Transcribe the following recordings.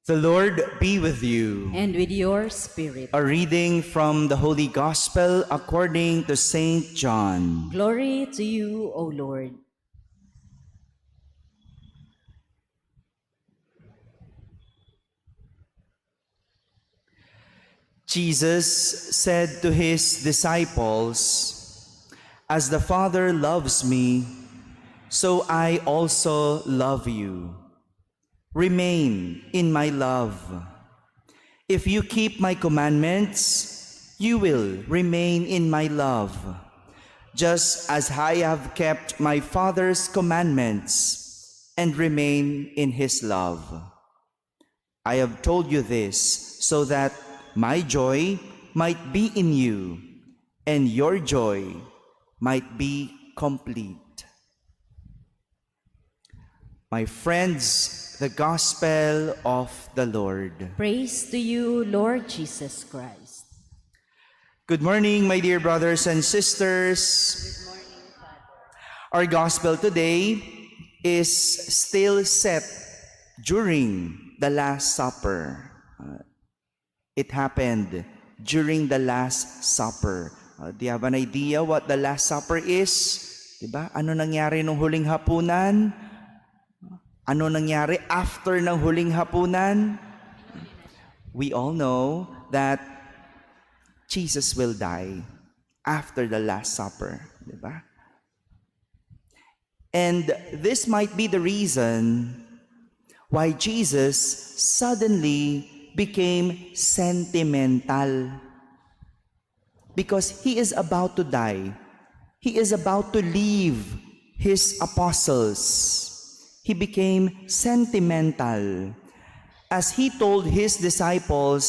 The Lord be with you. And with your spirit. A reading from the Holy Gospel according to Saint John. Glory to you, O Lord. Jesus said to his disciples, "As the Father loves me, so I also love you. Remain in my love. If you keep my commandments, you will remain in my love, just as I have kept my Father's commandments and remain in his love. I have told you this so that my joy might be in you and your joy might be complete." My friends, the Gospel of the Lord. Praise to you, Lord Jesus Christ. Good morning, my dear brothers and sisters. Good morning, Father. Our Gospel today is still set during the Last Supper. It happened during the Last Supper. Do you have an idea what the Last Supper is? Diba? Ano nangyari nung huling hapunan? Ano nangyari after ng huling hapunan? We all know that Jesus will die after the Last Supper. Diba? And this might be the reason why Jesus suddenly became sentimental. Because he is about to die. He is about to leave his apostles. He became sentimental as he told his disciples,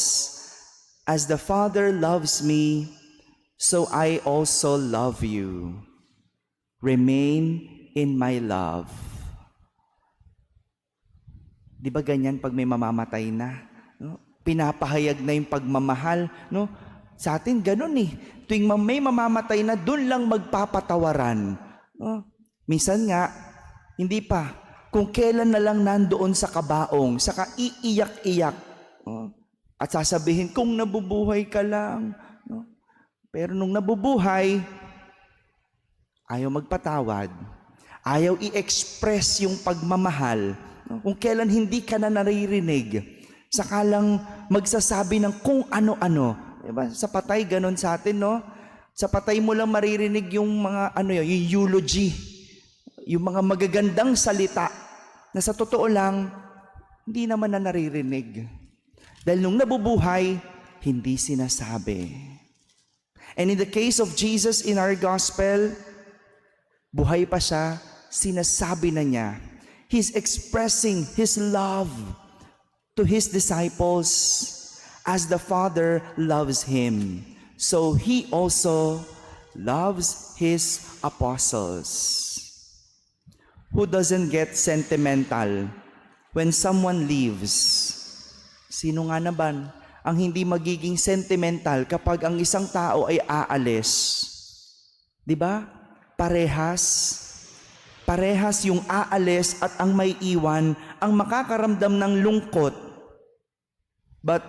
"As the Father loves me, so I also love you. Remain in my love." Di ba ganyan pag may mamamatay na? No? Pinapahayag na yung pagmamahal. No? Sa atin, ganun eh. Tuwing may mamamatay na, dun lang magpapatawaran. No? Minsan nga, hindi pa. Kung kailan na lang nandoon sa kabaong, saka iiyak-iyak. No? At sasabihin, kung nabubuhay ka lang. No? Pero nung nabubuhay, ayaw magpatawad. Ayaw i-express yung pagmamahal. No? Kung kailan hindi ka na naririnig, saka lang magsasabi ng kung ano-ano. Diba? Sa patay, ganun sa atin, no? Sa patay mo lang maririnig yung mga, yung eulogy. Yung mga magagandang salita na sa totoo lang, hindi naman na naririnig. Dahil nung nabubuhay, hindi sinasabi. And in the case of Jesus in our gospel, buhay pa siya, sinasabi na niya. He's expressing his love to his disciples as the Father loves him. So he also loves his apostles. Who doesn't get sentimental when someone leaves? Sino nga naman ang hindi magiging sentimental kapag ang isang tao ay aalis? Di ba? Parehas yung aalis at ang may iwan ang makakaramdam ng lungkot. But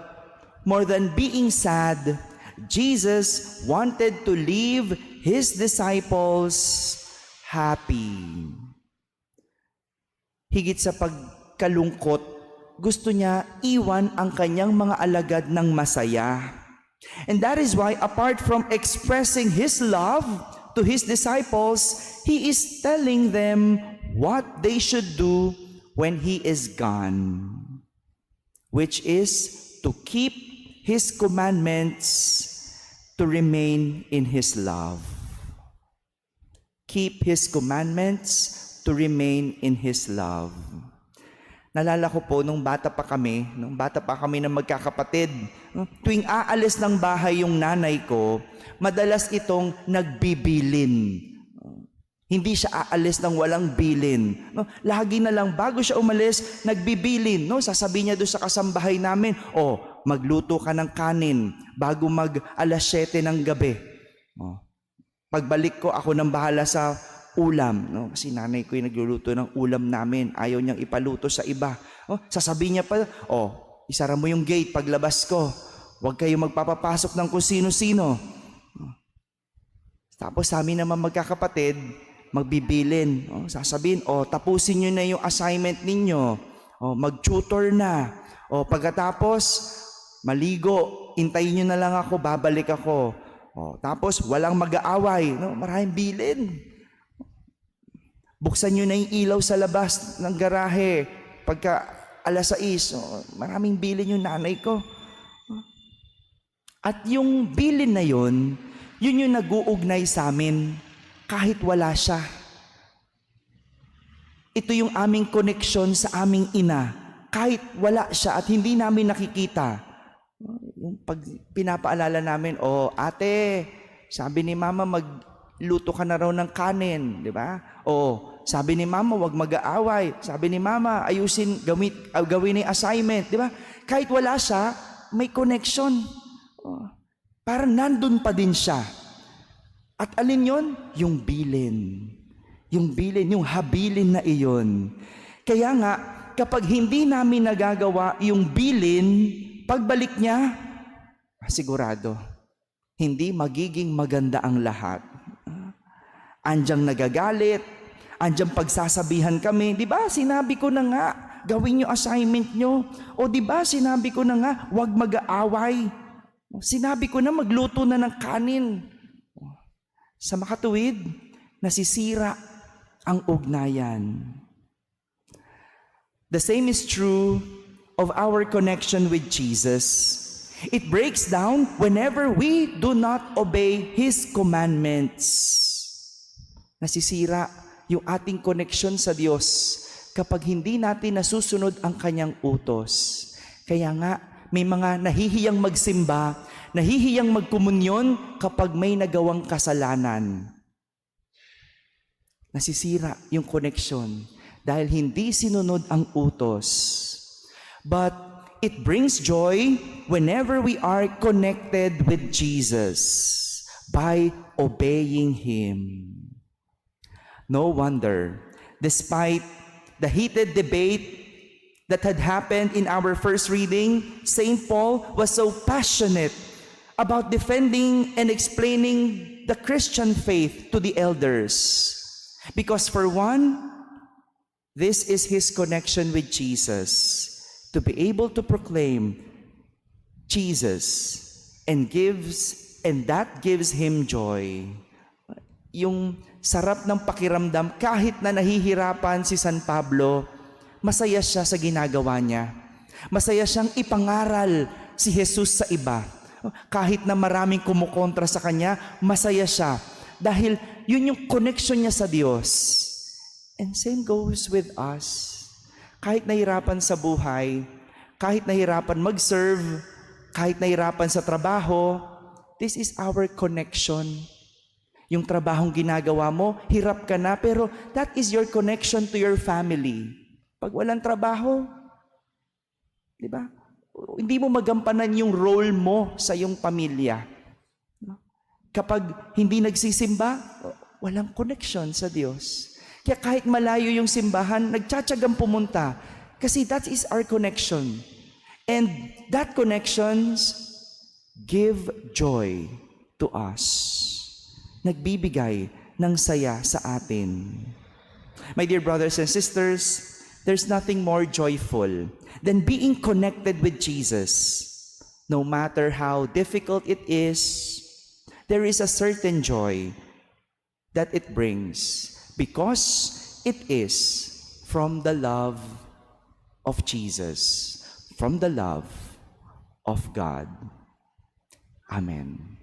more than being sad, Jesus wanted to leave his disciples happy. Higit sa pagkalungkot, gusto niya iwan ang kanyang mga alagad ng masaya. And that is why, apart from expressing his love to his disciples, he is telling them what they should do when he is gone, which is to keep his commandments, to remain in his love. Keep his commandments, to remain in his love. Nalala ko po, nung bata pa kami na magkakapatid, tuwing aalis ng bahay yung nanay ko, madalas itong nagbibilin. Hindi siya aalis ng walang bilin. No? Lagi na lang, bago siya umalis, nagbibilin. No? Sasabihin niya doon sa kasambahay namin, magluto ka ng kanin bago mag 7:00 ng gabi. Pagbalik ko, ako nang bahala sa ulam. No? Kasi nanay ko yung nagluluto ng ulam namin. Ayaw niyang ipaluto sa iba. Sasabihin niya pa, isara mo yung gate paglabas ko. Huwag kayo magpapapasok ng kung sino-sino. Tapos sa amin naman magkakapatid, magbibilin. Sasabihin, tapusin nyo na yung assignment ninyo. Mag-tutor na. Pagkatapos, maligo, intayin nyo na lang ako, babalik ako. Tapos, walang mag-aaway. Maraming bilin. Buksan nyo na yung ilaw sa labas ng garahe. Pagka alas 6, maraming bilin yung nanay ko. At yung bilin na yun yung nag-uugnay sa amin kahit wala siya. Ito yung aming koneksyon sa aming ina kahit wala siya at hindi namin nakikita. Yung pag pinapaalala namin, ate, sabi ni mama magluto ka na raw ng kanin, di ba? Sabi ni mama wag mag-aaway. Sabi ni mama ayusin, gawin yung assignment, di ba? Kahit wala siya, may connection. Parang nandun pa din siya. At alin yon? Yung bilin. Yung bilin, yung habilin na iyon. Kaya nga, kapag hindi namin nagagawa yung bilin, pagbalik niya, sigurado, hindi magiging maganda ang lahat. Andyang nagagalit, andyang pagsasabihan kami, di ba sinabi ko na nga, gawin yung assignment nyo. Di ba sinabi ko na nga, huwag mag-aaway. Sinabi ko na magluto na ng kanin. Sa makatuwid, nasisira ang ugnayan. The same is true of our connection with Jesus. It breaks down whenever we do not obey His commandments. Nasisira yung ating connection sa Diyos kapag hindi natin nasusunod ang Kanyang utos. Kaya nga, may mga nahihiyang magsimba, nahihiyang magkomunyon kapag may nagawang kasalanan. Nasisira yung connection dahil hindi sinunod ang utos. But it brings joy whenever we are connected with Jesus by obeying Him. No wonder, despite the heated debate that had happened in our first reading, St. Paul was so passionate about defending and explaining the Christian faith to the elders. Because for one, this is his connection with Jesus, to be able to proclaim Jesus and that gives him joy. Yung sarap ng pakiramdam, kahit na nahihirapan si San Pablo, masaya siya sa ginagawa niya. Masaya siyang ipangaral si Jesus sa iba. Kahit na maraming kumukontra sa kanya, masaya siya. Dahil yun yung connection niya sa Diyos. And same goes with us. Kahit nahirapan sa buhay, kahit nahirapan mag-serve, kahit nahirapan sa trabaho, this is our connection. Yung trabahong ginagawa mo, hirap ka na, pero that is your connection to your family. Pag walang trabaho, di ba? Hindi mo magampanan yung role mo sa iyong pamilya. Kapag hindi nagsisimba, walang connection sa Diyos. Kaya kahit malayo yung simbahan, nagtsatsagang pumunta. Kasi that is our connection. And that connections give joy to us. Nagbibigay ng saya sa atin. My dear brothers and sisters, there's nothing more joyful than being connected with Jesus. No matter how difficult it is, there is a certain joy that it brings because it is from the love of Jesus, from the love of God. Amen.